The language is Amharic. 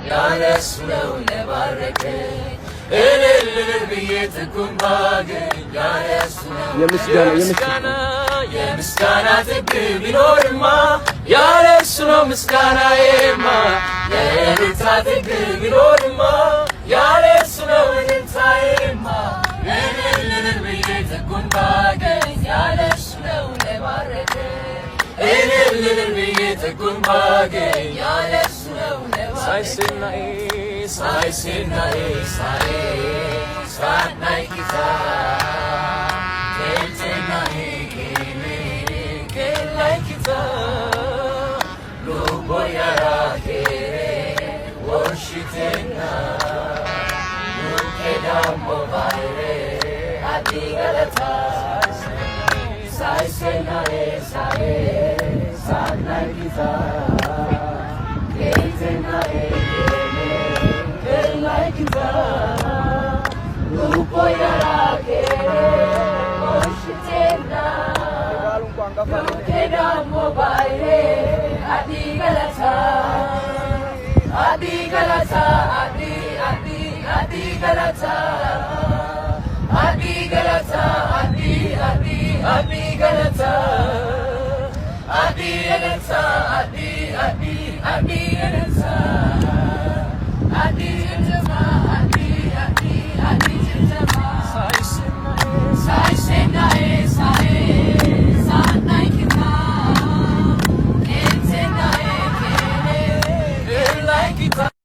ያለሱ ነው ለባረከኝ እልል ብዬ ትኩን ባገኝ ያለሱ ነው የምስጋና ጥግ ቢኖርማ ያለሱ ነው ምስጋናዬማ የእልልታ ጥግ ቢኖርማ ያለሱ ነው እልልታዬማ እልል ብዬ ትኩን ባገኝ ያለሱ ነው ለባረከኝ እልል ብዬ ትኩን ባገኝ ያለሱ ነው ለባረከኝ ሳይሴናዬ ሳናይ ጌታ ኬልቴናዬ ኬላይ ጌታ ሉቦያራ ኬሬ ወርሽቴና ሉኬዳሞ ባይሬ አዲገለታ ሳይሴናዬ ሳናይ ጌታ ኬልቴናዬ like you Lupoyara kere Oshitena Lukeda mobile Adi galata Adi galata Adi galata Adi galata